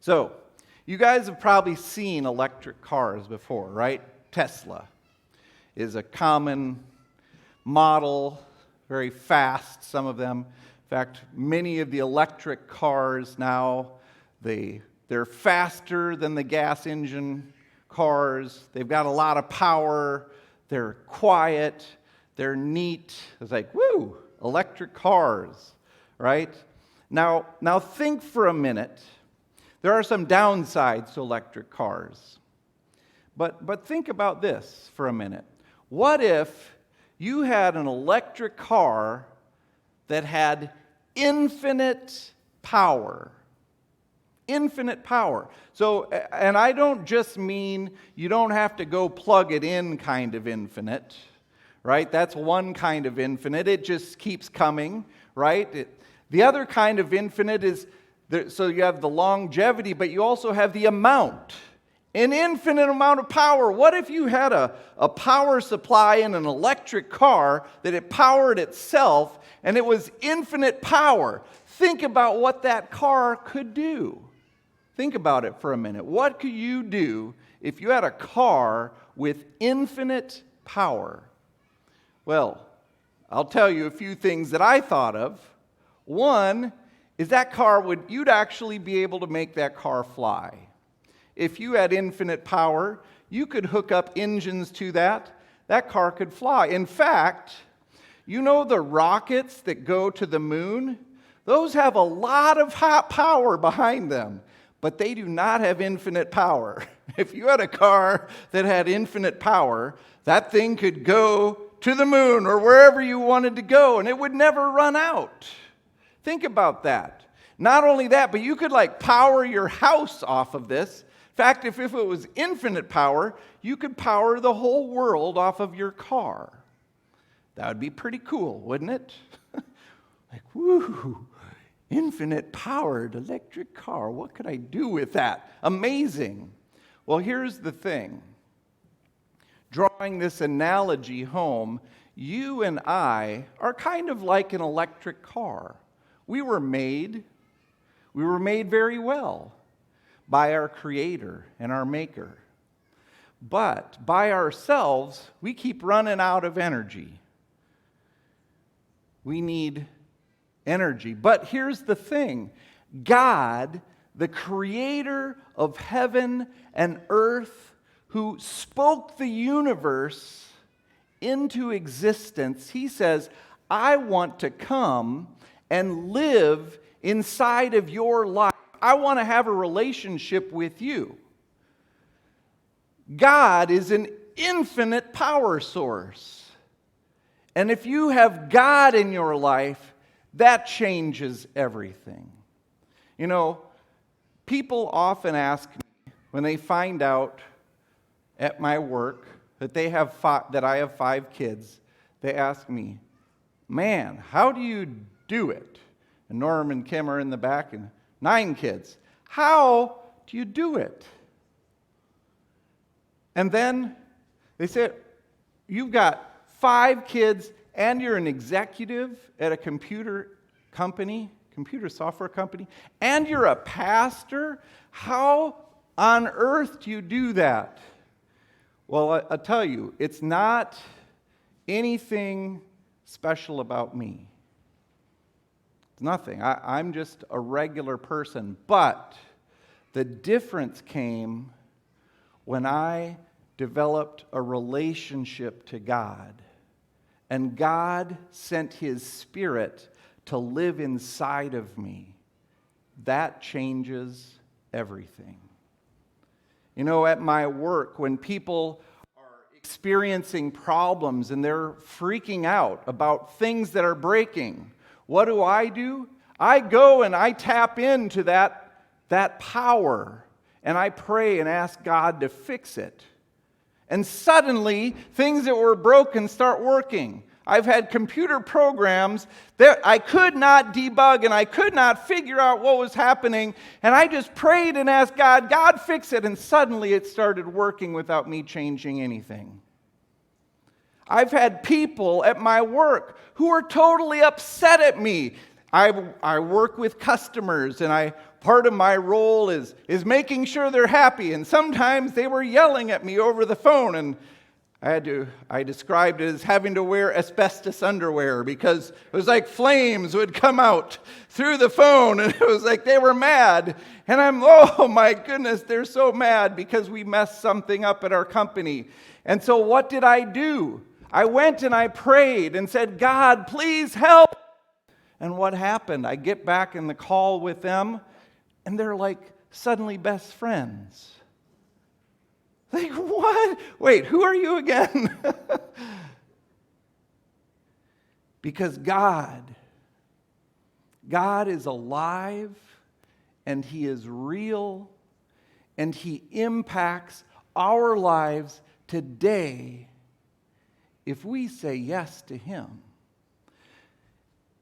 So, you guys have probably seen electric cars before, right? Tesla is a common model, very fast, some of them. In fact, many of the electric cars now, they're faster than the gas engine cars. They've got a lot of power. They're quiet. They're neat. It's like, woo, electric cars, right? Now think for a minute. There are some downsides to electric cars. But think about this for a minute. What if you had an electric car that had infinite power? Infinite power. So, and I don't just mean you don't have to go plug it in kind of infinite, right? That's one kind of infinite. It just keeps coming, right? The other kind of infinite is, so you have the longevity, but you also have the amount. An infinite amount of power. What if you had a power supply in an electric car that it powered itself and it was infinite power? Think about what that car could do. Think about it for a minute. What could you do if you had a car with infinite power? Well, I'll tell you a few things that I thought of. One is that you'd actually be able to make that car fly. If you had infinite power, you could hook up engines to that car could fly. In fact, you know the rockets that go to the moon? Those have a lot of hot power behind them, but they do not have infinite power. If you had a car that had infinite power, that thing could go to the moon or wherever you wanted to go, and it would never run out. Think about that. Not only that, but you could power your house off of this. In fact, if it was infinite power, you could power the whole world off of your car. That would be pretty cool, wouldn't it? Woo, infinite powered electric car. What could I do with that? Amazing. Well, here's the thing. Drawing this analogy home, you and I are kind of like an electric car. We were made very well by our Creator and our Maker. But by ourselves, we keep running out of energy. We need energy. But here's the thing. God, the Creator of heaven and earth, who spoke the universe into existence, He says, I want to come and live inside of your life. I want to have a relationship with you. God is an infinite power source. And if you have God in your life, that changes everything. You know, people often ask me when they find out at my work that I have 5 kids, they ask me, man, how do you do it? And Norm and Kim are in the back, and 9 kids. How do you do it? And then they said, you've got 5 kids and you're an executive at a computer software company, and you're a pastor. How on earth do you do that? Well, I'll tell you, it's not anything special about me. It's nothing. I'm just a regular person. But the difference came when I developed a relationship to God. And God sent His Spirit to live inside of me. That changes everything. You know, at my work, when people are experiencing problems and they're freaking out about things that are breaking, what do? I go and I tap into that power, and I pray and ask God to fix it. And suddenly, things that were broken start working. I've had computer programs that I could not debug and I could not figure out what was happening. And I just prayed and asked God, fix it. And suddenly it started working without me changing anything. I've had people at my work who are totally upset at me. I work with customers, and part of my role is making sure they're happy. And sometimes they were yelling at me over the phone, and I described it as having to wear asbestos underwear because it was like flames would come out through the phone, and it was like they were mad. And oh my goodness, they're so mad because we messed something up at our company. And so what did I do? I went and I prayed and said, God, please help. And what happened? I get back in the call with them, and they're like suddenly best friends. Like, what? Wait, who are you again? Because God is alive, and He is real, and He impacts our lives today if we say yes to Him.